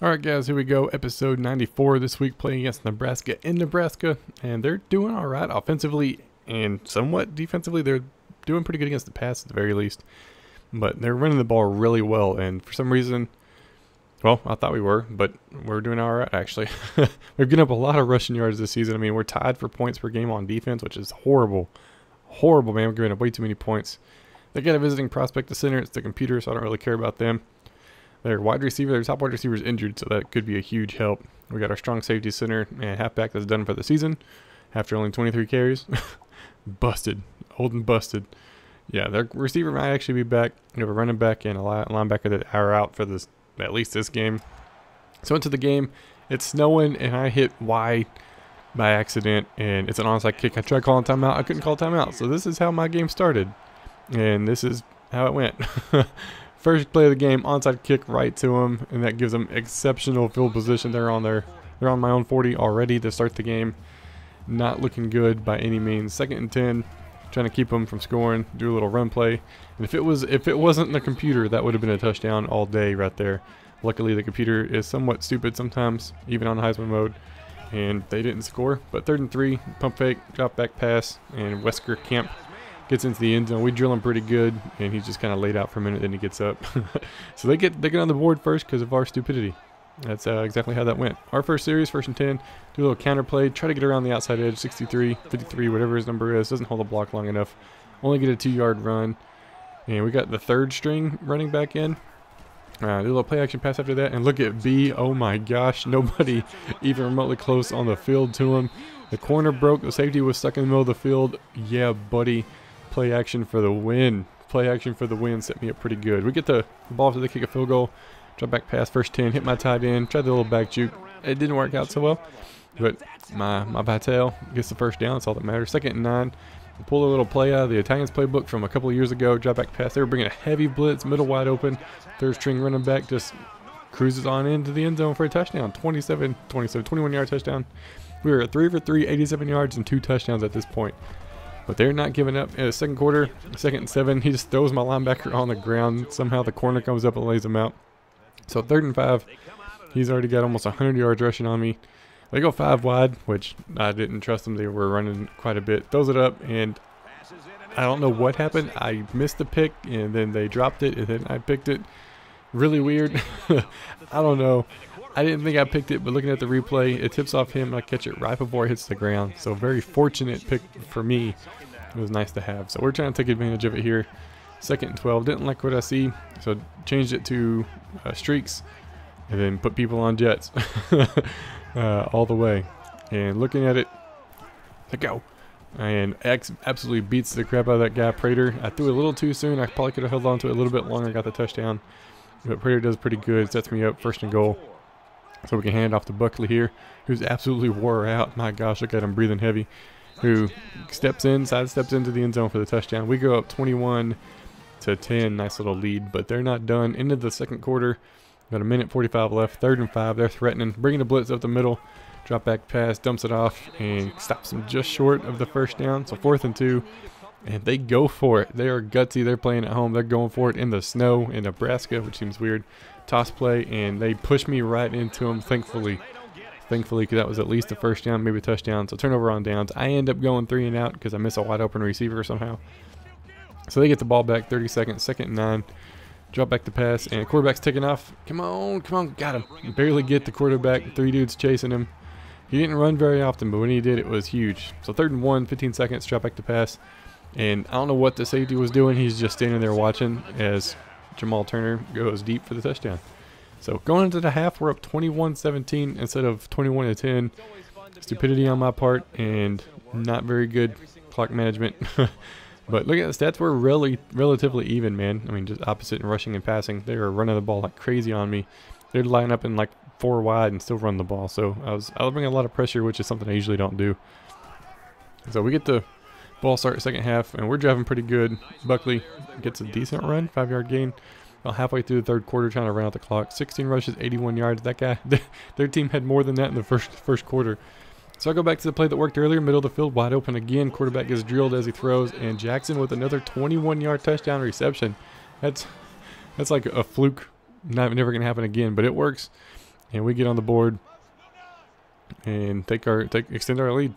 Alright guys, here we go, episode 94 this week, playing against Nebraska in Nebraska, and they're doing alright offensively and somewhat defensively. They're doing pretty good against the pass at the very least, but they're running the ball really well, and for some reason, well, I thought we were, but we're doing alright actually. We've given up a lot of rushing yards this season. I mean, we're tied for points per game on defense, which is horrible. Horrible, man. We're giving up way too many points. They got a visiting prospect to center. It's the computer, so I don't really care about them. Their wide receiver, their top wide receiver is injured, so that could be a huge help. We got our strong safety center and halfback that's done for the season after only 23 carries. Busted. Old and busted. Yeah, their receiver might actually be back. We have a running back and a linebacker that are out for this, at least this game. So into the game, it's snowing, and I hit wide by accident, and it's an onside kick. I tried calling timeout. I couldn't call timeout. So this is how my game started, and this is how it went. First play of the game, onside kick right to them, and that gives them exceptional field position. They're on my own 40 already to start the game. Not looking good by any means. 2nd and 10, trying to keep them from scoring. Do a little run play, and if it wasn't the computer, that would have been a touchdown all day right there. Luckily, the computer is somewhat stupid sometimes, even on Heisman mode, and they didn't score. But 3rd and 3, pump fake, drop back pass, and Wesker Camp gets into the end zone. We drill him pretty good, and he's just kind of laid out for a minute, then he gets up. So they get on the board first because of our stupidity. That's exactly how that went. Our first series, 1st and 10, do a little counter play, try to get around the outside edge, 63, 53, whatever his number is. Doesn't hold the block long enough. Only get a 2-yard run. And we got the 3rd string running back in. Do a little play action pass after that, and look at B. Oh my gosh, nobody even remotely close on the field to him. The corner broke, the safety was stuck in the middle of the field. Yeah, buddy. Play action for the win. Play action for the win set me up pretty good. We get the ball after they kick a field goal. Drop back pass, 1st 10, hit my tight end, tried the little back juke. It didn't work out so well, but my Vital gets the 1st down. That's all that matters. 2nd and 9. Pull a little play out of the Italians playbook from a couple of years ago. Drop back pass. They were bringing a heavy blitz, middle wide open. 3rd string running back just cruises on into the end zone for a touchdown. 21-yard touchdown. We were at 3 for 3, 87 yards and 2 touchdowns at this point. But they're not giving up. In the 2nd quarter, 2nd and 7, he just throws my linebacker on the ground. Somehow the corner comes up and lays him out. So 3rd and 5, he's already got almost 100 yards rushing on me. They go 5 wide, which I didn't trust them. They were running quite a bit. Throws it up, and I don't know what happened. I missed the pick, and then they dropped it, and then I picked it. Really weird. I don't know. I didn't think I picked it, but looking at the replay, it tips off him, and I catch it right before it hits the ground. So very fortunate pick for me. It was nice to have. So we're trying to take advantage of it here. 2nd and 12. Didn't like what I see, so changed it to streaks, and then put people on jets all the way. And looking at it, let go. And X absolutely beats the crap out of that guy, Prater. I threw a little too soon. I probably could have held on to it a little bit longer, got the touchdown. But Prater does pretty good. Sets me up 1st and goal. So we can hand it off to Buckley here, who's absolutely wore out. My gosh, look at him breathing heavy. Who sidesteps into the end zone for the touchdown. We go up 21-10, nice little lead, but they're not done. Into the 2nd quarter, got 1:45 left. 3rd and 5, they're threatening, bringing the blitz up the middle. Drop back pass, dumps it off, and stops them just short of the 1st down. So 4th and 2, and they go for it. They are gutsy. They're playing at home. They're going for it in the snow in Nebraska, which seems weird. Toss play, and they push me right into them, thankfully, because that was at least a 1st down, maybe a touchdown. So turnover on downs. I end up going 3 and out because I miss a wide open receiver somehow. So they get the ball back, 30 seconds, 2nd and 9. Drop back the pass, and quarterback's taking off. Come on, got him. Barely get the quarterback. 3 dudes chasing him. He didn't run very often, but when he did, it was huge. So 3rd and 1, 15 seconds, drop back the pass. And I don't know what the safety was doing. He's just standing there watching as Jamal Turner goes deep for the touchdown. So going into the half, we're up 21-17 instead of 21-10. Stupidity on my part and not very good clock management. But look at the stats, we're really relatively even, man. I mean, just opposite in rushing and passing. They were running the ball like crazy on me. They'd line up in like 4 wide and still run the ball. So I was bringing a lot of pressure, which is something I usually don't do. So we get the ball start 2nd half, and we're driving pretty good. Buckley gets a decent run, 5-yard gain. About halfway through the 3rd quarter, trying to run out the clock. 16 rushes, 81 yards. That guy, their team had more than that in the first quarter. So I go back to the play that worked earlier, middle of the field, wide open again. Quarterback gets drilled as he throws, and Jackson with another 21-yard touchdown reception. That's like a fluke. Never going to happen again, but it works. and we get on the board and extend our lead.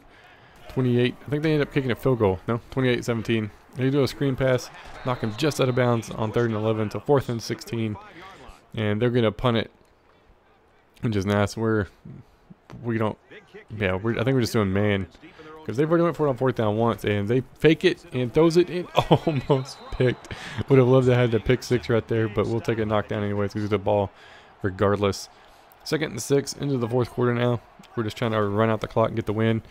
28. I think they end up kicking a field goal. No, 28-17. They do a screen pass, knock him just out of bounds on 3rd and 11 to 4th and 16, and they're gonna punt it. Which is nice. I think we're just doing man, because they've already went for it on 4th down once, and they fake it and throws it in. Almost picked. Would have loved to have the pick 6 right there, but we'll take a knockdown anyways. We do the ball regardless. 2nd and 6 into the 4th quarter now. We're just trying to run out the clock and get the win.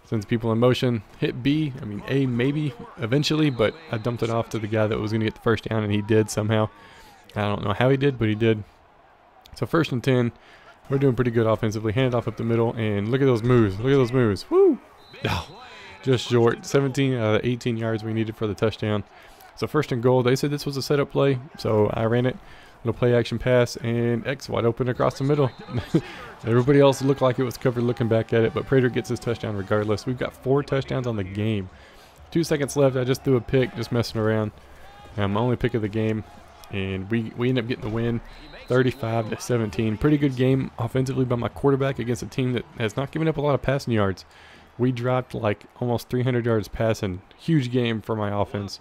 Sends people in motion. Hit B. I mean A maybe eventually, but I dumped it off to the guy that was going to get the first down, and he did somehow. I don't know how he did, but he did. So 1st and 10. We're doing pretty good offensively. Hand it off up the middle, and look at those moves. Look at those moves. Woo! Oh, just short. 17 out of the 18 yards we needed for the touchdown. So 1st and goal. They said this was a setup play, so I ran it. Little play action pass, and X wide open across the middle. Everybody else looked like it was covered looking back at it, but Prater gets his touchdown regardless. We've got 4 touchdowns on the game. 2 seconds left. I just threw a pick, just messing around. My only pick of the game, and we end up getting the win, 35-17. Pretty good game offensively by my quarterback against a team that has not given up a lot of passing yards. We dropped like almost 300 yards passing. Huge game for my offense.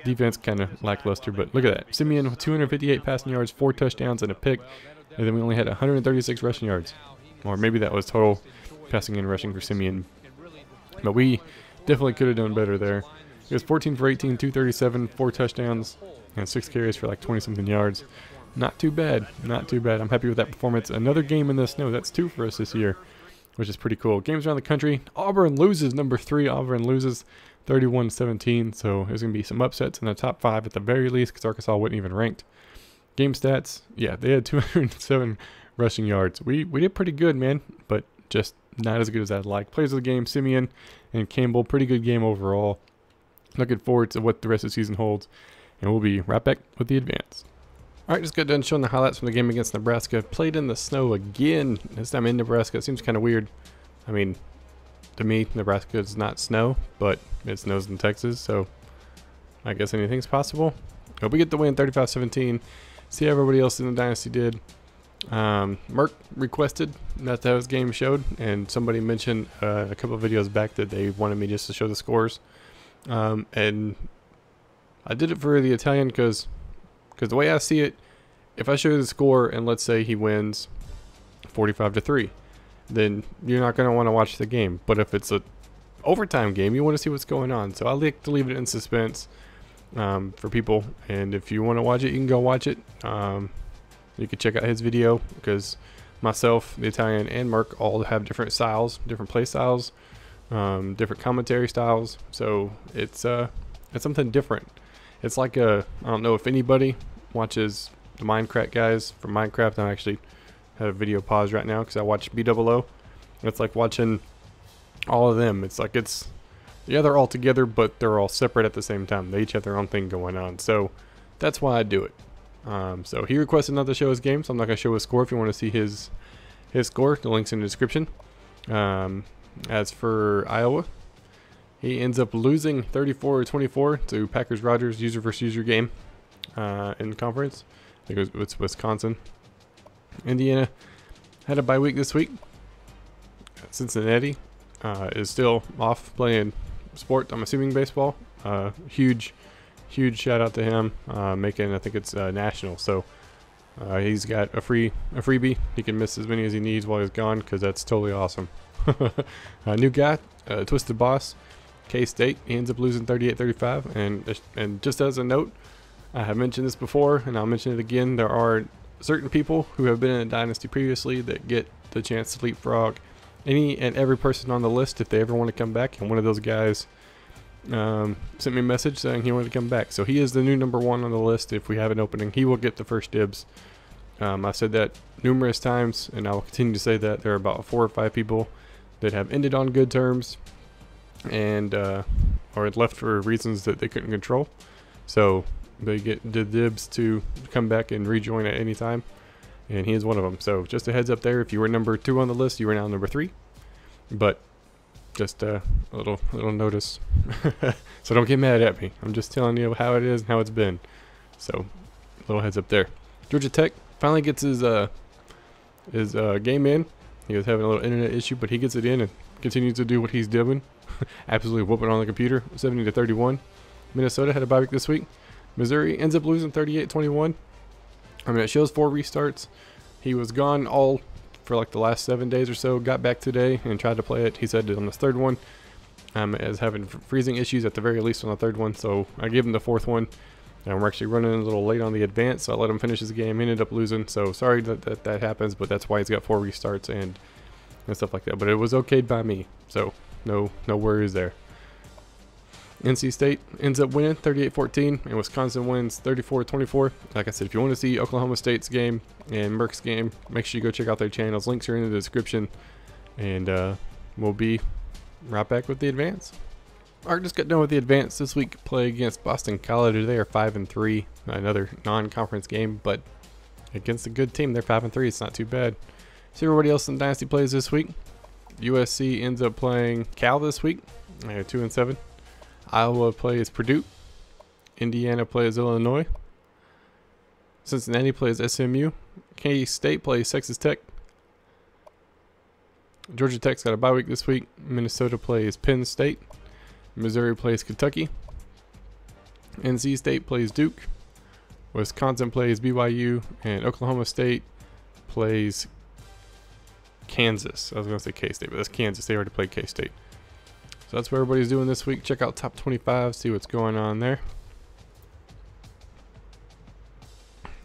Defense kind of lackluster, but look at that. Simeon with 258 passing yards, 4 touchdowns, and a pick. And then we only had 136 rushing yards. Or maybe that was total passing and rushing for Simeon. But we definitely could have done better there. It was 14 for 18, 237, 4 touchdowns, and 6 carries for like 20-something yards. Not too bad. Not too bad. I'm happy with that performance. Another game in the snow. That's 2 for us this year, which is pretty cool. Games around the country. Auburn loses, number 3. Auburn loses 31-17, so there's going to be some upsets in the top 5 at the very least, because Arkansas wasn't even ranked. Game stats, yeah, they had 207 rushing yards. We did pretty good, man, but just not as good as I'd like. Players of the game, Simeon and Campbell, pretty good game overall. Looking forward to what the rest of the season holds, and we'll be right back with the advance. All right, just got done showing the highlights from the game against Nebraska. Played in the snow again, this time in Nebraska. It seems kind of weird. I mean, to me, Nebraska is not snow, but it snows in Texas, so I guess anything's possible. But we get the win 35-17. See how everybody else in the Dynasty did. Merck requested that his game showed, and somebody mentioned a couple of videos back that they wanted me just to show the scores. And I did it for the Italian because the way I see it, if I show the score and let's say he wins 45-3, then you're not going to want to watch the game. But if it's a overtime game, you want to see what's going on. So I like to leave it in suspense for people, and if you want to watch it, you can go watch it. You can check out his video, because myself, the Italian, and Merck all have different styles, different play styles, different commentary styles. So it's something different. It's like I don't know if anybody watches the Minecraft guys from Minecraft. I actually had a video pause right now because I watched BOO. It's like watching all of them. It's like they're all together, but they're all separate at the same time. They each have their own thing going on. So that's why I do it. So he requested not to show his game, so I'm not going to show his score. If you want to see his score, the link's in the description. As for Iowa, he ends up losing 34-24 to Packers-Rogers user versus user game in conference. I think it's Wisconsin. Indiana had a bye week this week. Cincinnati is still off playing sport. I'm assuming baseball. Huge shout out to him, making, I think it's national. So he's got a freebie. He can miss as many as he needs while he's gone, because that's totally awesome. New guy, Twisted Boss, K-State. He ends up losing 38-35. And just as a note, I have mentioned this before, and I'll mention it again. There are certain people who have been in a dynasty previously that get the chance to leapfrog any and every person on the list if they ever want to come back. And one of those guys sent me a message saying he wanted to come back. So he is the new number 1 on the list. If we have an opening, he will get the first dibs. I said that numerous times, and I will continue to say that. There are about 4 or 5 people that have ended on good terms and or left for reasons that they couldn't control. So they get the dibs to come back and rejoin at any time, and he is one of them. So just a heads up there, if you were number 2 on the list, you are now number 3. But just a little notice. So don't get mad at me. I'm just telling you how it is and how it's been. So little heads up there. Georgia Tech finally gets his his game in. He was having a little internet issue, but he gets it in and continues to do what he's doing. Absolutely whooping on the computer. 70-31. Minnesota had a bye week this week. Missouri ends up losing 38-21. I mean, it shows 4 restarts. He was gone all for like the last 7 days or so. Got back today and tried to play it. He said on this 3rd one, as having freezing issues at the very least on the 3rd one. So I gave him the 4th one. And we're actually running a little late on the advance, so I let him finish his game. He ended up losing, so sorry that happens, but that's why he's got 4 restarts and stuff like that. But it was okayed by me, so no worries there. NC State ends up winning 38-14, and Wisconsin wins 34-24. Like I said, if you want to see Oklahoma State's game and Merck's game, make sure you go check out their channels. Links are in the description, and we'll be right back with the advance. Alright, just got done with the advance this week. Play against Boston College. They are 5-3. Another non-conference game, but against a good team, they're 5-3. It's not too bad. See everybody else in Dynasty plays this week. USC ends up playing Cal this week. They're 2-7. Iowa plays Purdue. Indiana plays Illinois. Cincinnati plays SMU. K-State plays Texas Tech. Georgia Tech's got a bye week this week. Minnesota plays Penn State. Missouri plays Kentucky. NC State plays Duke. Wisconsin plays BYU. And Oklahoma State plays Kansas. I was going to say K-State, but that's Kansas. They already played K-State. So that's what everybody's doing this week. Check out top 25, see what's going on there.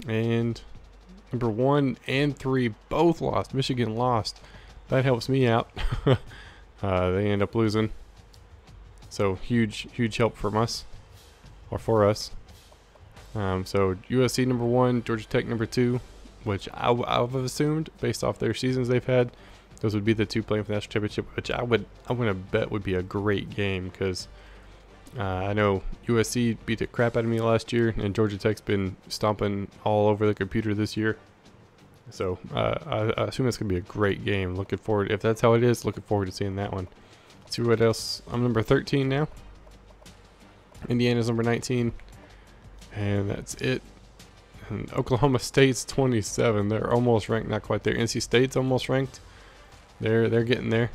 And number 1 and 3 both lost. Michigan lost. That helps me out. They end up losing. So huge help from us, or for us. So USC number 1, Georgia Tech number 2, which I've assumed based off their seasons they've had, those would be the 2 playing for the national championship, which I want to bet would be a great game, because I know USC beat the crap out of me last year, and Georgia Tech's been stomping all over the computer this year. So I assume it's gonna be a great game. Looking forward, if that's how it is, looking forward to seeing that one. See what else. I'm number 13 now. Indiana's number 19. And that's it. And Oklahoma State's 27. They're almost ranked, not quite there. NC State's almost ranked. They're getting there.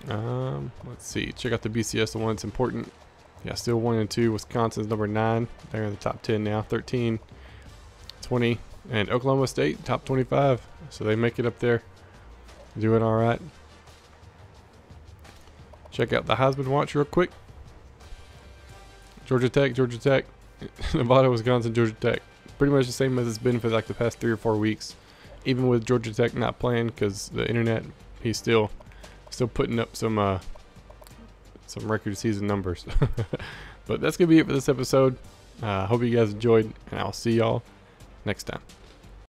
Let's see. Check out the BCS, the one that's important. Yeah, still 1 and 2. Wisconsin's number 9. They're in the top 10 now. 13, 20, and Oklahoma State top 25. So they make it up there. Doing all right. Check out the Heisman watch real quick. Georgia Tech, Nevada, Wisconsin, Georgia Tech. Pretty much the same as it's been for like the past 3 or 4 weeks. Even with Georgia Tech not playing because the internet, he's still putting up some record season numbers. But that's gonna be it for this episode. Hope you guys enjoyed, and I'll see y'all next time.